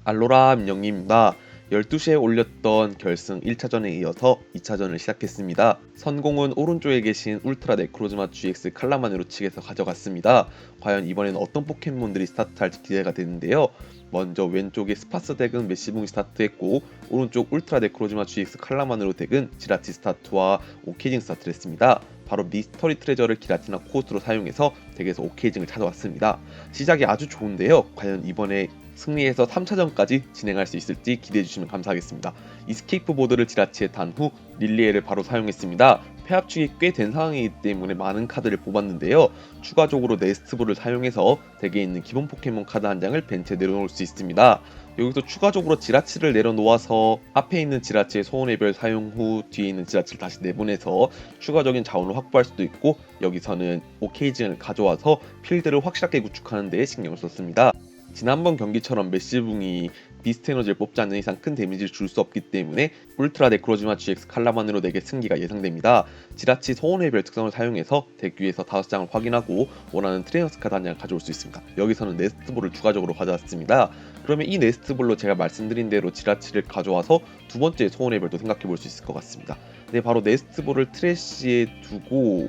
알로라 민영님입니다. 12시에 올렸던 결승 1차전에 이어서 2차전을 시작했습니다. 선공은 오른쪽에 계신 울트라 네크로즈마 GX 칼라마네로 측에서 가져갔습니다. 과연 이번엔 어떤 포켓몬들이 스타트할지 기대가 되는데요. 먼저 왼쪽에 스파스 덱은 메시붕이 스타트했고 오른쪽 울트라 네크로즈마 GX 칼라마네로 덱은 지라치 스타트와 오케이징 스타트를 했습니다. 바로 미스터리 트레저를 기라티나 코스트로 사용해서 덱에서 오케이징을 찾아왔습니다. 시작이 아주 좋은데요. 과연 이번에 승리해서 3차전까지 진행할 수 있을지 기대해주시면 감사하겠습니다. 이스케이프 보드를 지라치에 단 후 릴리에를 바로 사용했습니다. 패합축이 꽤 된 상황이기 때문에 많은 카드를 뽑았는데요. 추가적으로 네스트볼을 사용해서 덱에 있는 기본 포켓몬 카드 한 장을 벤치에 내려놓을 수 있습니다. 여기서 추가적으로 지라치를 내려놓아서 앞에 있는 지라치의 소원의별 사용 후 뒤에 있는 지라치를 다시 내보내서 추가적인 자원을 확보할 수도 있고, 여기서는 오케이징을 가져와서 필드를 확실하게 구축하는 데 신경을 썼습니다. 지난번 경기처럼 메시붕이 비스트 에너지를 뽑지 않는 이상 큰 데미지를 줄 수 없기 때문에 울트라 네크로즈마 GX 칼라만으로 덱의 승기가 예상됩니다. 지라치 소원의 별 특성을 사용해서 덱 위에서 5장을 확인하고 원하는 트레이너스 카드 한 장을 가져올 수 있습니다. 여기서는 네스트볼을 추가적으로 가져왔습니다. 그러면 이 네스트볼로 제가 말씀드린 대로 지라치를 가져와서 두 번째 소원의 별도 생각해 볼 수 있을 것 같습니다. 네, 바로 네스트볼을 트래쉬에 두고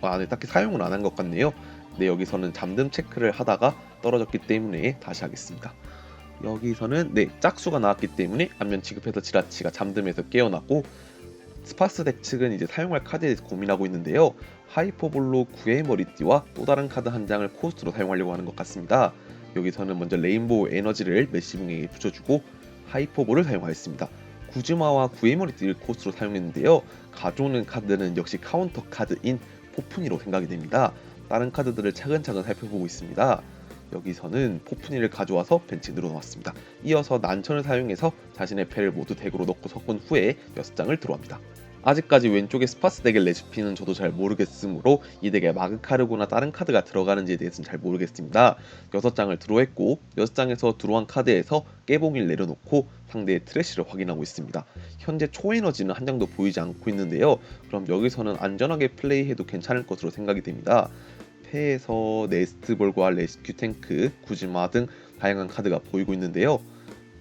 딱히 사용을 안 한 것 같네요. 네, 여기서는 잠금 체크를 하다가 떨어졌기 때문에 다시 하겠습니다. 여기서는 짝수가 나왔기 때문에 안면 지급해서 지라치가 잠듦에서 깨어났고, 스파스 덱 측은 이제 사용할 카드에 대해서 고민하고 있는데요. 하이퍼볼로 구의 머리띠와 또 다른 카드 한 장을 코스트로 사용하려고 하는 것 같습니다. 여기서는 먼저 레인보우 에너지를 메시붕에게 붙여주고 하이퍼볼을 사용하였습니다. 구즈마와 구의 머리띠를 코스트로 사용했는데요. 가져오는 카드는 역시 카운터 카드인 포프니로 생각이 됩니다. 다른 카드들을 차근차근 살펴보고 있습니다. 여기서는 포프니를 가져와서 벤치에 늘어놓았습니다. 이어서 난천을 사용해서 자신의 패를 모두 덱으로 넣고 섞은 후에 6장을 들어옵니다. 아직까지 왼쪽에 스파스 덱의 레시피는 저도 잘 모르겠으므로 이 덱에 마그카르고나 다른 카드가 들어가는지에 대해서는 잘 모르겠습니다. 6장을 드로했고 6장에서 드로한 카드에서 깨봉이를 내려놓고 상대의 트래쉬를 확인하고 있습니다. 현재 초에너지는 한 장도 보이지 않고 있는데요. 그럼 여기서는 안전하게 플레이해도 괜찮을 것으로 생각이 됩니다. 패에서 네스트볼과 레스큐 탱크, 구즈마 등 다양한 카드가 보이고 있는데요.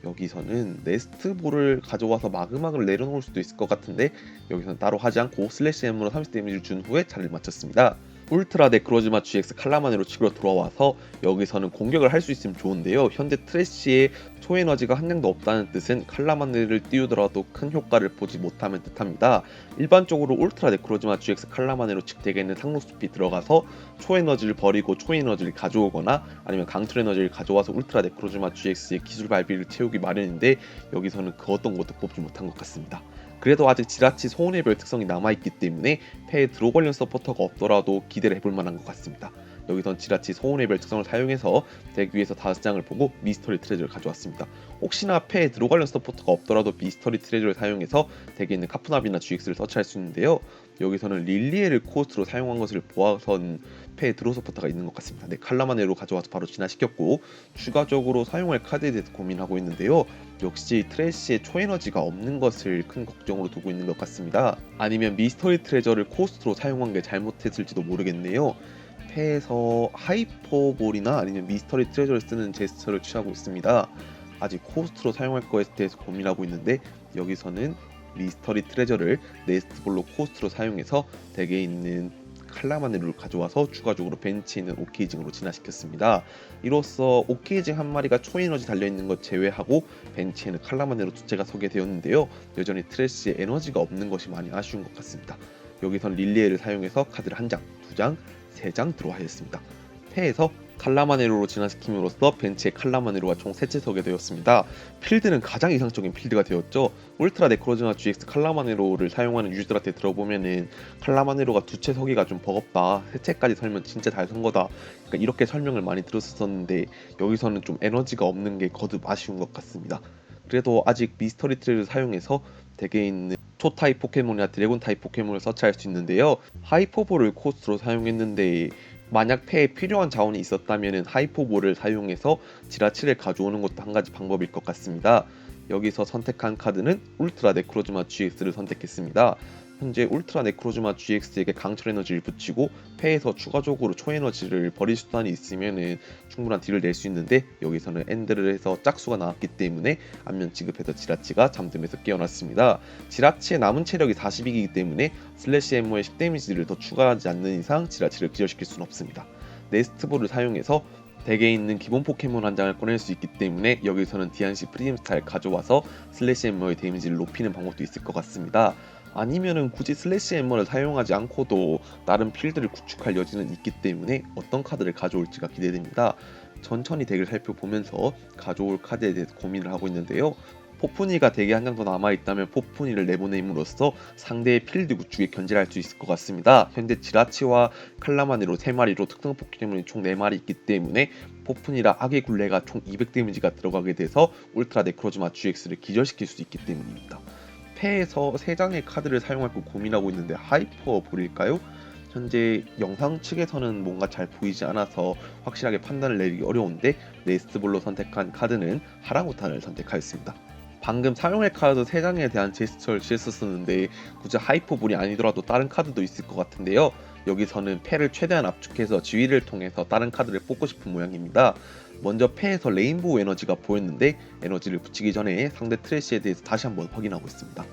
여기서는 네스트볼을 가져와서 마그마그를 내려놓을 수도 있을 것 같은데 여기서는 따로 하지 않고 슬래시 M으로 30 데미지를 준 후에 자리를 마쳤습니다. 울트라 네크로즈마 GX 칼라마네로 측으로 돌아와서 여기서는 공격을 할 수 있으면 좋은데요. 현재 트래쉬에 초에너지가 한 장도 없다는 뜻은 칼라마네를 띄우더라도 큰 효과를 보지 못하면 뜻합니다. 일반적으로 울트라 네크로즈마 GX 칼라마네로 측 덱에 있는 상록숲이 들어가서 초에너지를 버리고 초에너지를 가져오거나 아니면 강철 에너지를 가져와서 울트라 네크로즈마 GX의 기술 발비를 채우기 마련인데 여기서는 그 어떤 것도 뽑지 못한 것 같습니다. 그래도 아직 지라치 소원의 별 특성이 남아있기 때문에 패에 드로 관련 서포터가 없더라도 기대를 해볼 만한 것 같습니다. 여기선 지라치 소원의 별 특성을 사용해서 덱 위에서 5장을 보고 미스터리 트레저를 가져왔습니다. 혹시나 패에 드로 관련 서포터가 없더라도 미스터리 트레저를 사용해서 덱에 있는 카푸나비나 GX를 서치할 수 있는데요. 여기서는 릴리에를 코스트로 사용한 것을 보아선 패에 드로 서포터가 있는 것 같습니다. 칼라마네로 가져와서 바로 진화시켰고 추가적으로 사용할 카드에 대해서 고민하고 있는데요. 역시 트래쉬에 초에너지가 없는 것을 큰 걱정으로 두고 있는 것 같습니다. 아니면 미스터리 트레저를 코스트로 사용한 게 잘못했을지도 모르겠네요. 패에서 하이퍼볼이나 아니면 미스터리 트레저를 쓰는 제스처를 취하고 있습니다. 아직 코스트로 사용할 거에 대해서 고민하고 있는데 여기서는 미스터리 트레저를 네스트볼로 코스트로 사용해서 덱에 있는 칼라마네루를 가져와서 추가적으로 벤치에 있는 오케이징으로 진화시켰습니다. 이로써 오케이징 한 마리가 초에너지 달려있는 것 제외하고 벤치에는 칼라마네루 두 채가 서게 되었는데요. 여전히 트래쉬에 에너지가 없는 것이 많이 아쉬운 것 같습니다. 여기선 릴리에를 사용해서 카드를 한 장, 2장, 3장 들어하였습니다. 패에서 칼라마네로로 진화시킴으로써 벤치에 칼라마네로가 총 3채 서게 되었습니다. 필드는 가장 이상적인 필드가 되었죠. 울트라 네크로즈마 GX 칼라마네로를 사용하는 유저들한테 들어보면은 칼라마네로가 2채 서기가 좀 버겁다, 3채까지 설면 진짜 잘 선 거다, 그러니까 이렇게 설명을 많이 들었었는데 여기서는 좀 에너지가 없는 게 거듭 아쉬운 것 같습니다. 그래도 아직 미스터리 트레를 사용해서 덱에 있는 초타입 포켓몬이나 드래곤 타입 포켓몬을 서치할 수 있는데요. 하이퍼볼을 코스트로 사용했는데 만약 패에 필요한 자원이 있었다면 하이퍼볼을 사용해서 지라치를 가져오는 것도 한 가지 방법일 것 같습니다. 여기서 선택한 카드는 울트라 네크로즈마 GX를 선택했습니다. 현재 울트라 네크로즈마 GX에게 강철 에너지를 붙이고 패에서 추가적으로 초에너지를 버릴 수단이 있으면은 충분한 딜을 낼 수 있는데, 여기서는 엔드를 해서 짝수가 나왔기 때문에 안면 지급해서 지라치가 잠듦에서 깨어났습니다. 지라치의 남은 체력이 40이기 때문에 슬래시 엠머의 10 데미지를 더 추가하지 않는 이상 지라치를 기절시킬 수는 없습니다. 네스트볼을 사용해서 덱에 있는 기본 포켓몬 한 장을 꺼낼 수 있기 때문에 여기서는 디안시 프리즘스타를 가져와서 슬래시 엠머의 데미지를 높이는 방법도 있을 것 같습니다. 아니면은 굳이 슬래시 엠머를 사용하지 않고도 다른 필드를 구축할 여지는 있기 때문에 어떤 카드를 가져올지가 기대됩니다. 천천히 덱을 살펴보면서 가져올 카드에 대해서 고민을 하고 있는데요. 포프니가 덱에 한 장 더 남아있다면 포프니를 내보냄으로써 상대의 필드 구축에 견제를 할 수 있을 것 같습니다. 현재 지라치와 칼라마네로 3마리로 특성 포켓몬이 총 4마리 있기 때문에 포프니라 악의 굴레가 총 200 데미지가 들어가게 돼서 울트라 네크로즈마 GX를 기절시킬 수 있기 때문입니다. 패에서 3장의 카드를 사용할까 고민하고 있는데 하이퍼 볼일까요? 현재 영상 측에서는 뭔가 잘 보이지 않아서 확실하게 판단을 내리기 어려운데, 네스트볼로 선택한 카드는 하랑우탄을 선택하였습니다. 방금 사용할 카드 3장에 대한 제스처를 취했었는데 굳이 하이퍼볼이 아니더라도 다른 카드도 있을 것 같은데요. 여기서는 패를 최대한 압축해서 지휘를 통해서 다른 카드를 뽑고 싶은 모양입니다. 먼저 패에서 레인보우 에너지가 보였는데 에너지를 붙이기 전에 상대 트래쉬에 대해서 다시 한번 확인하고 있습니다.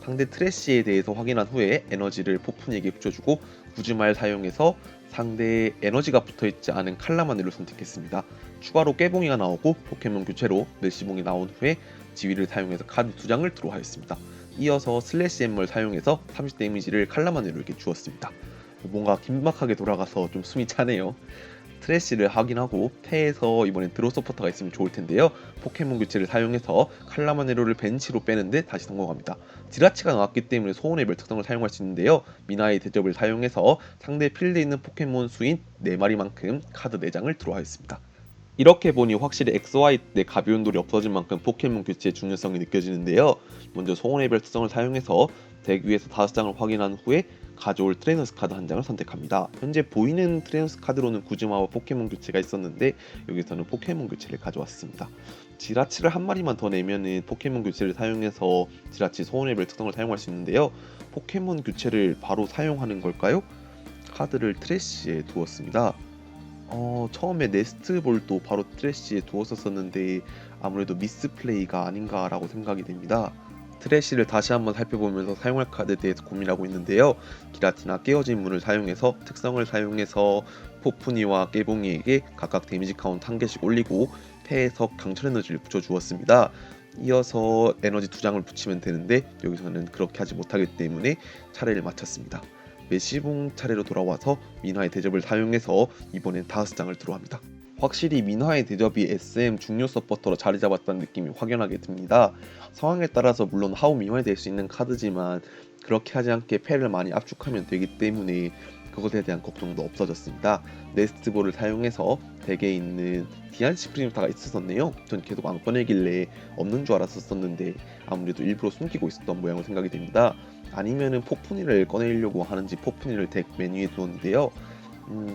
상대 트래쉬에 대해서 확인한 후에 에너지를 포푼에게 붙여주고 구즈말 사용해서 상대의 에너지가 붙어있지 않은 칼라마네를 선택했습니다. 추가로 깨봉이가 나오고 포켓몬 교체로 멜시봉이 나온 후에 지휘를 사용해서 카드 2장을 드로우하였습니다. 이어서 슬래시 엠머를 사용해서 30 데미지를 칼라마네로에게 주었습니다. 뭔가 긴박하게 돌아가서 좀 숨이 차네요. 트래쉬를 확인하고 패에서 이번엔 드로우 서포터가 있으면 좋을 텐데요. 포켓몬 교체를 사용해서 칼라마네로를 벤치로 빼는데 다시 성공합니다. 지라치가 나왔기 때문에 소원의 별 특성을 사용할 수 있는데요. 미나의 대접을 사용해서 상대 필드에 있는 포켓몬 수인 4마리만큼 카드 4장을 드로우하였습니다. 이렇게 보니 확실히 XY 때 가벼운 돌이 없어진 만큼 포켓몬 교체의 중요성이 느껴지는데요. 먼저 소원의 별 특성을 사용해서 덱 위에서 5장을 확인한 후에 가져올 트레이너스 카드 한 장을 선택합니다. 현재 보이는 트레이너스 카드로는 구즈마와 포켓몬 교체가 있었는데 여기서는 포켓몬 교체를 가져왔습니다. 지라치를 한 마리만 더 내면은 포켓몬 교체를 사용해서 지라치 소원의 별 특성을 사용할 수 있는데요. 포켓몬 교체를 바로 사용하는 걸까요? 카드를 트래쉬에 두었습니다. 처음에 네스트볼도 바로 트래쉬에 두었었는데 아무래도 미스플레이가 아닌가라고 생각이 됩니다. 트래쉬를 다시 한번 살펴보면서 사용할 카드에 대해서 고민하고 있는데요. 기라티나 깨어진 문을 사용해서 특성을 사용해서 포프니와 깨봉이에게 각각 데미지 카운트 1개씩 올리고 패에서 강철 에너지를 붙여주었습니다. 이어서 에너지 2장을 붙이면 되는데 여기서는 그렇게 하지 못하기 때문에 차례를 마쳤습니다. 메시봉 차례로 돌아와서 민화의 대접을 사용해서 이번엔 5장을 들어갑니다. 확실히 민화의 대접이 SM 중요 서포터로 자리 잡았다는 느낌이 확연하게 듭니다. 상황에 따라서 물론 하우 민화될 수 있는 카드지만 그렇게 하지 않게 패를 많이 압축하면 되기 때문에 그것에 대한 걱정도 없어졌습니다. 네스트볼을 사용해서 덱에 있는 디안시 프리즘스타가 있었네요. 전 계속 안 꺼내길래 없는 줄 알았었는데 아무래도 일부러 숨기고 있었던 모양으로 생각이 됩니다. 아니면은 포프니를 꺼내려고 하는지 포프니를 덱 메뉴에 두었는데요.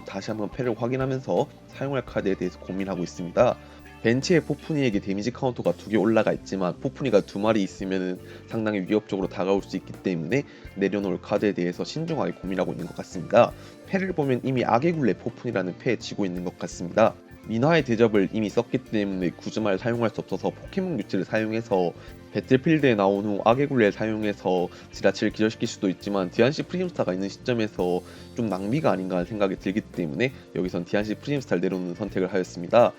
다시 한번 패를 확인하면서 사용할 카드에 대해서 고민하고 있습니다. 벤치에 포프니에게 데미지 카운터가 2개 올라가 있지만 포프니가 2마리 있으면 상당히 위협적으로 다가올 수 있기 때문에 내려놓을 카드에 대해서 신중하게 고민하고 있는 것 같습니다. 패를 보면 이미 악의 굴레 포프니라는 패에 쥐고 있는 것 같습니다. 민화의 대접을 이미 썼기 때문에 구즈마를 사용할 수 없어서 포켓몬 교체를 사용해서 배틀필드에 나온 후 악의 굴레를 사용해서 지라치를 기절시킬 수도 있지만 디안시 프리즘스타가 있는 시점에서 좀 낭비가 아닌가 하는 생각이 들기 때문에 여기선 디안시 프리즘스타를 내놓는 선택을 하였습니다.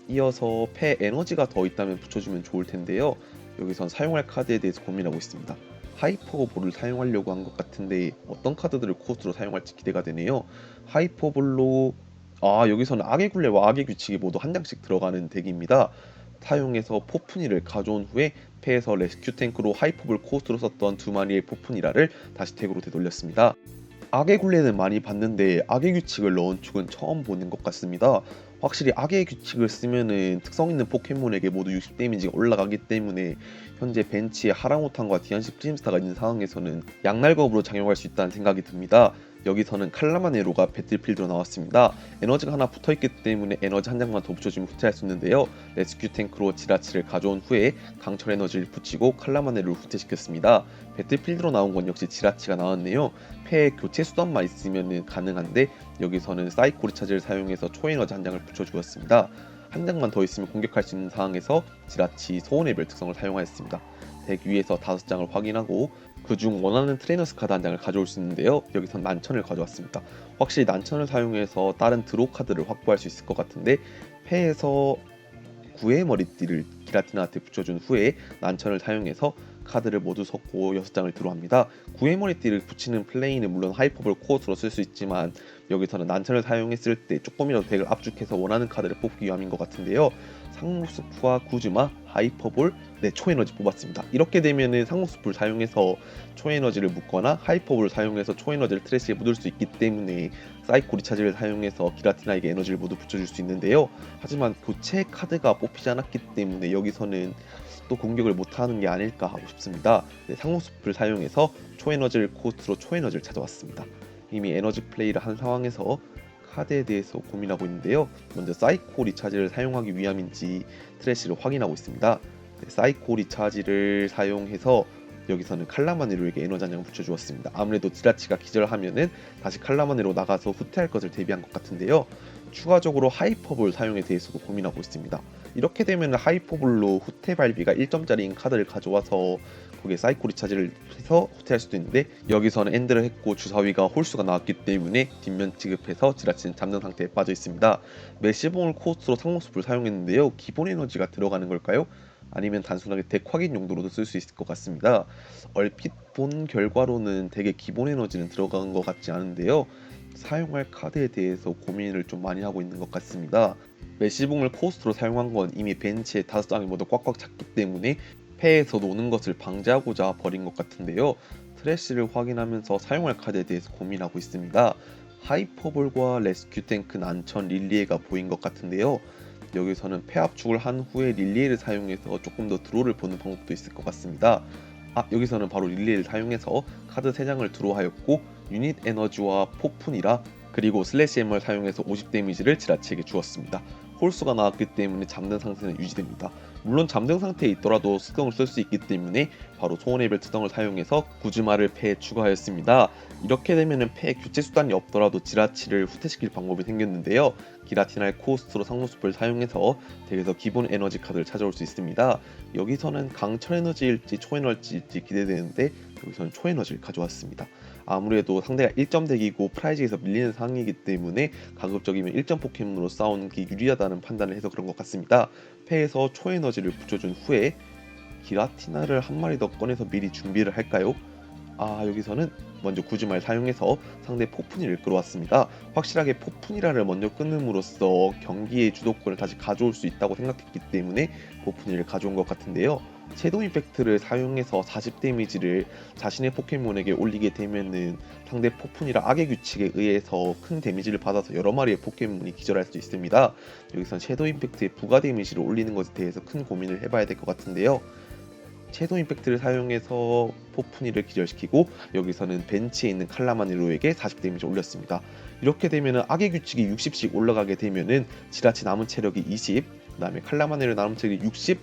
이어서 패 에너지가 더 있다면 붙여주면 좋을 텐데요. 여기선 사용할 카드에 대해서 고민하고 있습니다. 하이퍼볼을 사용하려고 한 것 같은데 어떤 카드들을 코스로 사용할지 기대가 되네요. 하이퍼볼로 여기서는 악의 굴레와 악의 규칙이 모두 한 장씩 들어가는 덱입니다. 사용해서 포프니를 가져온 후에 패에서 레스큐 탱크로 하이퍼볼 코스로 썼던 2마리의 포프니라를 다시 덱으로 되돌렸습니다. 악의 굴레는 많이 봤는데 악의 규칙을 넣은 축은 처음 보는 것 같습니다. 확실히 악의 규칙을 쓰면은 특성 있는 포켓몬에게 모두 60 데미지가 올라가기 때문에 현재 벤치에 하랑우탄과 디안시 프림스타가 있는 상황에서는 양날겁으로 작용할 수 있다는 생각이 듭니다. 여기서는 칼라마네로가 배틀필드로 나왔습니다. 에너지가 하나 붙어있기 때문에 에너지 한 장만 더 붙여주면 후퇴할 수 있는데요. 레스큐 탱크로 지라치를 가져온 후에 강철 에너지를 붙이고 칼라마네로를 후퇴시켰습니다. 배틀필드로 나온 건 역시 지라치가 나왔네요. 폐에 교체 수단만 있으면 가능한데 여기서는 사이코 리차즈를 사용해서 초에너지 한 장을 붙여주었습니다. 한 장만 더 있으면 공격할 수 있는 상황에서 지라치 소원의 별 특성을 사용하였습니다. 덱 위에서 5장을 확인하고 그중 원하는 트레이너스 카드 한 장을 가져올 수 있는데요. 여기선 난천을 가져왔습니다. 확실히 난천을 사용해서 다른 드로우 카드를 확보할 수 있을 것 같은데 패에서 구의 머리띠를 기라티나한테 붙여준 후에 난천을 사용해서 카드를 모두 섞고 6장을 드로우합니다. 구의 머리띠를 붙이는 플레이는 물론 하이퍼볼 코어스로 쓸 수 있지만 여기서는 난천을 사용했을 때 조금이라도 덱을 압축해서 원하는 카드를 뽑기 위함인 것 같은데요. 상록수프와 구즈마, 하이퍼볼, 초에너지 뽑았습니다. 이렇게 되면은 상록수프를 사용해서 초에너지를 묶거나 하이퍼볼을 사용해서 초에너지를 트래시에 묻을 수 있기 때문에 사이코 리차즈를 사용해서 기라티나에게 에너지를 모두 붙여줄 수 있는데요. 하지만 교체 카드가 뽑히지 않았기 때문에 여기서는 또 공격을 못하는 게 아닐까 하고 싶습니다. 상록수프를 사용해서 초에너지를 코스트로 초에너지를 찾아왔습니다. 이미 에너지 플레이를 한 상황에서 카드에 대해서 고민하고 있는데요. 먼저 사이코 리차지를 사용하기 위함인지 트래시를 확인하고 있습니다. 사이코 리차지를 사용해서 여기서는 칼라마네로에게 에너지 한 장 붙여주었습니다. 아무래도 지라치가 기절하면은 다시 칼라마네로 나가서 후퇴할 것을 대비한 것 같은데요. 추가적으로 하이퍼볼 사용에 대해서도 고민하고 있습니다. 이렇게 되면 하이퍼볼로 후퇴 발비가 1점짜리인 카드를 가져와서 거기에 사이코 리차지를 해서 후퇴할 수도 있는데 여기서는 엔드를 했고 주사위가 홀수가 나왔기 때문에 뒷면 지급해서 지라치는 잠든 상태에 빠져 있습니다. 메시봉을 코스트로 상록수프를 사용했는데요. 기본 에너지가 들어가는 걸까요? 아니면 단순하게 덱 확인 용도로도 쓸 수 있을 것 같습니다. 얼핏 본 결과로는 덱의 기본 에너지는 들어간 것 같지 않은데요. 사용할 카드에 대해서 고민을 좀 많이 하고 있는 것 같습니다. 메시봉을 코스트로 사용한 건 이미 벤치에 5장이 모두 꽉꽉 찼기 때문에 패에서 노는 것을 방지하고자 버린 것 같은데요. 트래시를 확인하면서 사용할 카드에 대해서 고민하고 있습니다. 하이퍼볼과 레스큐 탱크 난천 릴리에가 보인 것 같은데요. 여기서는 패 압축을 한 후에 릴리에를 사용해서 조금 더 드로우를 보는 방법도 있을 것 같습니다. 여기서는 바로 릴리에를 사용해서 카드 3장을 드로우하였고 유닛 에너지와 폭풍이라 그리고 슬래시 햄을 사용해서 50 데미지를 지라치에게 주었습니다. 홀수가 나왔기 때문에 잠든 상태는 유지됩니다. 물론 잠든 상태에 있더라도 수성을 쓸 수 있기 때문에 바로 소원의 별 특성을 사용해서 구즈마를 패에 추가하였습니다. 이렇게 되면 패에 교체 수단이 없더라도 지라치를 후퇴시킬 방법이 생겼는데요. 기라티나의 코스트로 상록수프를 사용해서 덱에서 기본 에너지 카드를 찾아올 수 있습니다. 여기서는 강철 에너지일지 초에너지일지 기대되는데 여기서는 초에너지를 가져왔습니다. 아무래도 상대가 1점 덱이고 프라이즈에서 밀리는 상황이기 때문에 가급적이면 1점 포켓몬으로 싸우는 게 유리하다는 판단을 해서 그런 것 같습니다. 패에서 초에너지를 붙여준 후에 기라티나를 한 마리 더 꺼내서 미리 준비를 할까요? 여기서는 먼저 구즈마를 사용해서 상대 포푼이를 끌어왔습니다. 확실하게 포푼이라를 먼저 끊음으로써 경기의 주도권을 다시 가져올 수 있다고 생각했기 때문에 포푼이를 가져온 것 같은데요. 섀도우 임팩트를 사용해서 40 데미지를 자신의 포켓몬에게 올리게 되면은 상대 포푼이라 악의 규칙에 의해서 큰 데미지를 받아서 여러 마리의 포켓몬이 기절할 수 있습니다. 여기선 섀도우 임팩트의 부가 데미지를 올리는 것에 대해서 큰 고민을 해봐야 될 것 같은데요. 섀도우 임팩트를 사용해서 포푼이를 기절시키고 여기서는 벤치에 있는 칼라마네로에게 40 데미지 올렸습니다. 이렇게 되면은 악의 규칙이 60씩 올라가게 되면은 지라치 남은 체력이 20, 그 다음에 칼라마네로 남은 체력이 60,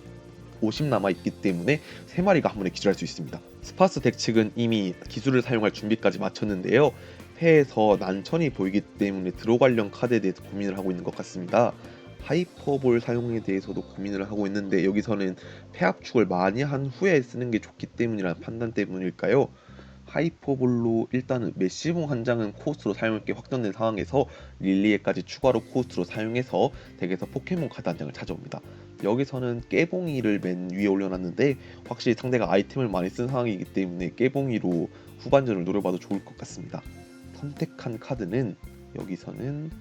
50 남아있기 때문에 3마리가 한 번에 기절할 수 있습니다. 스파스 덱 측은 이미 기술을 사용할 준비까지 마쳤는데요. 패에서 난천이 보이기 때문에 드로 관련 카드에 대해서 고민을 하고 있는 것 같습니다. 하이퍼볼 사용에 대해서도 고민을 하고 있는데 여기서는 패 압축을 많이 한 후에 쓰는 게 좋기 때문이라는 판단 때문일까요? 하이퍼볼로 일단은 메시봉 한 장은 코스트로 사용할 게 확정된 상황에서 릴리에까지 추가로 코스트로 사용해서 덱에서 포켓몬 카드 한 장을 찾아옵니다. 여기서는 깨봉이를 맨 위에 올려놨는데 확실히 상대가 아이템을 많이 쓴 상황이기 때문에 깨봉이로 후반전을 노려봐도 좋을 것 같습니다. 선택한 카드는 여기서는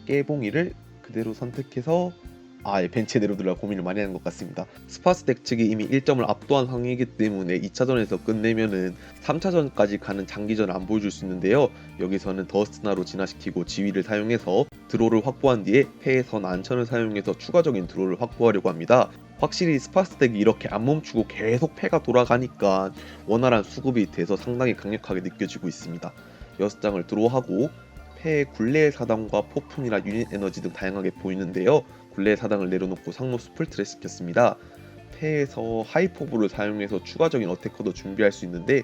깨봉이를 그대로 선택해서 벤치에 내려두려고 고민을 많이 하는 것 같습니다. 스파스 덱 측이 이미 1점을 압도한 상황이기 때문에 2차전에서 끝내면은 3차전까지 가는 장기전을 안 보여줄 수 있는데요. 여기서는 더스트나로 진화시키고 지위를 사용해서 드로를 확보한 뒤에 패에서 난천을 사용해서 추가적인 드로를 확보하려고 합니다. 확실히 스파스 덱이 이렇게 안 멈추고 계속 패가 돌아가니까 원활한 수급이 돼서 상당히 강력하게 느껴지고 있습니다. 6장을 드로우하고 패에 굴레의 사당과 폭풍이나 유닛 에너지 등 다양하게 보이는데요. 굴레의 사당을 내려놓고 상로 숲을 트레시켰습니다. 패에서 하이포브를 사용해서 추가적인 어태커도 준비할 수 있는데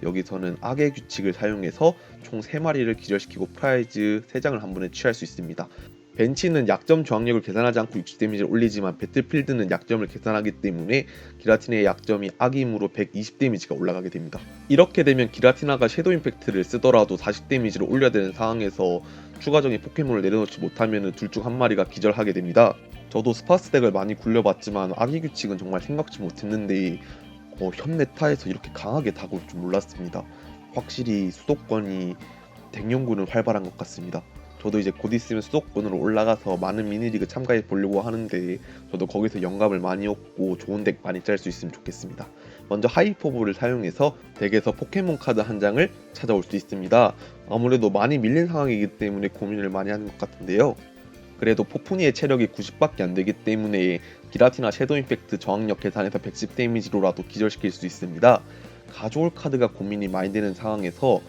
여기서는 악의 규칙을 사용해서 총 3마리를 기절시키고 프라이즈 3장을 한 번에 취할 수 있습니다. 벤치는 약점 저항력을 계산하지 않고 60 데미지를 올리지만 배틀필드는 약점을 계산하기 때문에 기라티나의 약점이 악임으로 120 데미지가 올라가게 됩니다. 이렇게 되면 기라티나가 섀도우 임팩트를 쓰더라도 40 데미지를 올려야 되는 상황에서 추가적인 포켓몬을 내려놓지 못하면 둘 중 한 마리가 기절하게 됩니다. 저도 스파스 덱을 많이 굴려봤지만 악의 규칙은 정말 생각지 못했는데 현 메타에서 이렇게 강하게 다가올 줄 몰랐습니다. 확실히 수도권이 덱 연구는 활발한 것 같습니다. 저도 이제 곧 있으면 수도권으로 올라가서 많은 미니리그 참가해 보려고 하는데 저도 거기서 영감을 많이 얻고 좋은 덱 많이 짤 수 있으면 좋겠습니다. 먼저 하이퍼볼을 사용해서 덱에서 포켓몬 카드 한 장을 찾아올 수 있습니다. 아무래도 많이 밀린 상황이기 때문에 고민을 많이 하는 것 같은데요. 그래도 포푸니의 체력이 90밖에 안 되기 때문에 기라티나 섀도우 임팩트 저항력 계산해서 110 데미지로라도 기절시킬 수 있습니다. 가져올 카드가 고민이 많이 되는 상황에서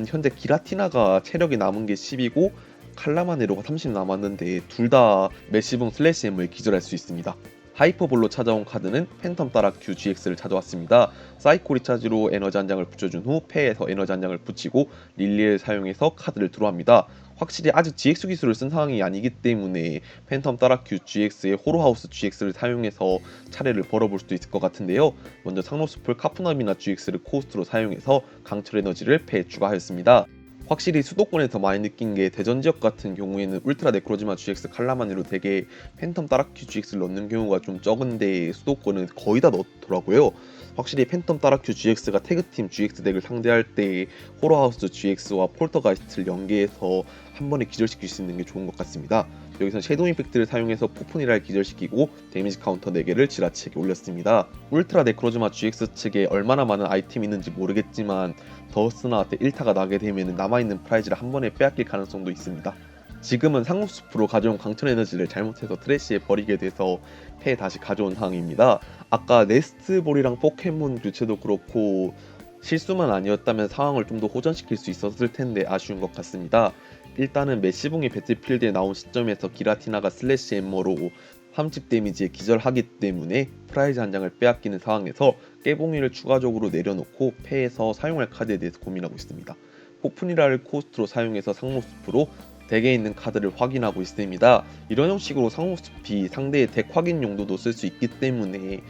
현재 기라티나가 체력이 남은 게 10이고 칼라마네로가 30 남았는데 둘 다 메시붕 슬래시 M을 기절할 수 있습니다. 하이퍼볼로 찾아온 카드는 팬텀 따라큐 GX를 찾아왔습니다. 사이코 리차지로 에너지 한 장을 붙여준 후 패에서 에너지 한 장을 붙이고 릴리를 사용해서 카드를 드로우합니다. 확실히 아직 GX 기술을 쓴 상황이 아니기 때문에 팬텀 따라큐 GX의 호로하우스 GX를 사용해서 차례를 벌어볼 수도 있을 것 같은데요. 먼저 상로스풀 카푸나미나 GX를 코스트로 사용해서 강철 에너지를 패에 추가하였습니다. 확실히 수도권에서 많이 느낀 게 대전 지역 같은 경우에는 울트라 네크로즈마 GX 칼라마니로 되게 팬텀 따라큐 GX를 넣는 경우가 좀 적은데 수도권은 거의 다 넣더라고요. 확실히 팬텀 따라큐 GX가 태그팀 GX 덱을 상대할 때 호러하우스 GX와 폴터가이스트를 연계해서 한 번에 기절시킬 수 있는 게 좋은 것 같습니다. 여기서 섀도우 임팩트를 사용해서 포푸니라를 기절시키고 데미지 카운터 4개를 지라치에게 올렸습니다. 울트라 네크로즈마 GX 측에 얼마나 많은 아이템이 있는지 모르겠지만 더스나한테 1타가 나게 되면 남아있는 프라이즈를 한 번에 빼앗길 가능성도 있습니다. 지금은 상급수프로 가져온 강철 에너지를 잘못해서 트래시에 버리게 돼서 패에 다시 가져온 상황입니다. 아까 네스트볼이랑 포켓몬 교체도 그렇고 실수만 아니었다면 상황을 좀 더 호전시킬 수 있었을 텐데 아쉬운 것 같습니다. 일단은 메시붕이 배틀필드에 나온 시점에서 기라티나가 슬래시 엠머로 30 데미지에 기절하기 때문에 프라이즈 한 장을 빼앗기는 상황에서 깨봉이를 추가적으로 내려놓고 패에서 사용할 카드에 대해서 고민하고 있습니다. 포프니라를 코스트로 사용해서 상록숲으로 덱에 있는 카드를 확인하고 있습니다. 이런 형식으로 상록숲이 상대의 덱 확인 용도도 쓸 수 있기 때문에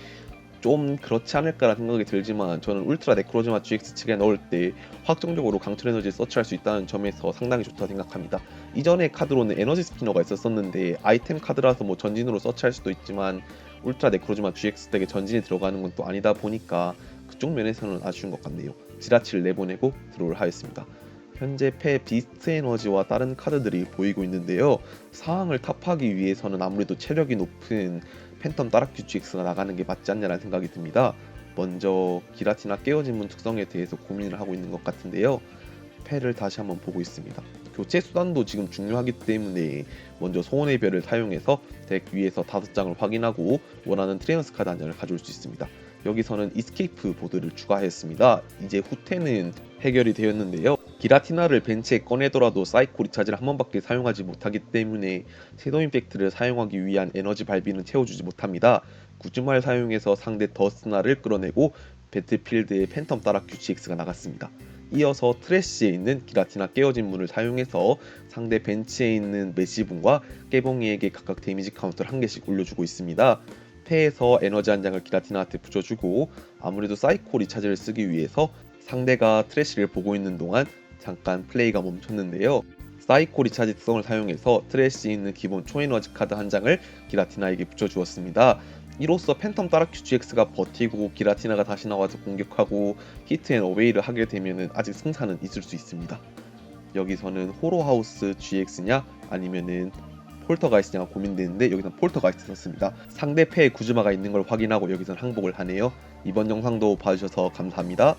좀 그렇지 않을까라는 생각이 들지만 저는 울트라 네크로즈마 GX 측에 넣을 때 확정적으로 강철 에너지를 서치할 수 있다는 점에서 상당히 좋다고 생각합니다. 이전의 카드로는 에너지 스피너가 있었었는데 아이템 카드라서 뭐 전진으로 서치할 수도 있지만 울트라 네크로즈마 GX 덱에 전진이 들어가는 건 또 아니다 보니까 그쪽 면에서는 아쉬운 것 같네요. 지라치를 내보내고 드로우를 하였습니다. 현재 패 비스트 에너지와 다른 카드들이 보이고 있는데요. 상황을 탑하기 위해서는 아무래도 체력이 높은 팬텀 따라큐 GX가 나가는 게 맞지 않냐는 생각이 듭니다. 먼저 기라티나 깨어진 문 특성에 대해서 고민을 하고 있는 것 같은데요. 패를 다시 한번 보고 있습니다. 교체 수단도 지금 중요하기 때문에 먼저 소원의 별을 사용해서 덱 위에서 5장을 확인하고 원하는 트레너스 카드 한 장을 가져올 수 있습니다. 여기서는 이스케이프 보드를 추가했습니다. 이제 후퇴는 해결이 되었는데요. 기라티나를 벤치에 꺼내더라도 사이코 리차지를 한 번밖에 사용하지 못하기 때문에 섀도우 임팩트를 사용하기 위한 에너지 발비는 채워주지 못합니다. 구즈마를 사용해서 상대 더스나를 끌어내고 배틀필드에 팬텀 따라큐 GX가 나갔습니다. 이어서 트래쉬에 있는 기라티나 깨어진 문을 사용해서 상대 벤치에 있는 메시분과 깨봉이에게 각각 데미지 카운트를 한 개씩 올려주고 있습니다. 패에서 에너지 한 장을 기라티나한테 붙여주고 아무래도 사이코 리차지를 쓰기 위해서 상대가 트래쉬를 보고 있는 동안 잠깐 플레이가 멈췄는데요. 사이코 리차지 특성을 사용해서 트래쉬에 있는 기본 초에너지 카드 한 장을 기라티나에게 붙여주었습니다. 이로써 팬텀 따라큐 GX가 버티고 기라티나가 다시 나와서 공격하고 히트 앤 어웨이를 하게 되면 아직 승산은 있을 수 있습니다. 여기서는 호로하우스 GX냐 아니면은 폴터가이스트가 고민되는데 여기서는 폴터가이스트 썼습니다. 상대 패에 구즈마가 있는 걸 확인하고 여기서는 항복을 하네요. 이번 영상도 봐주셔서 감사합니다.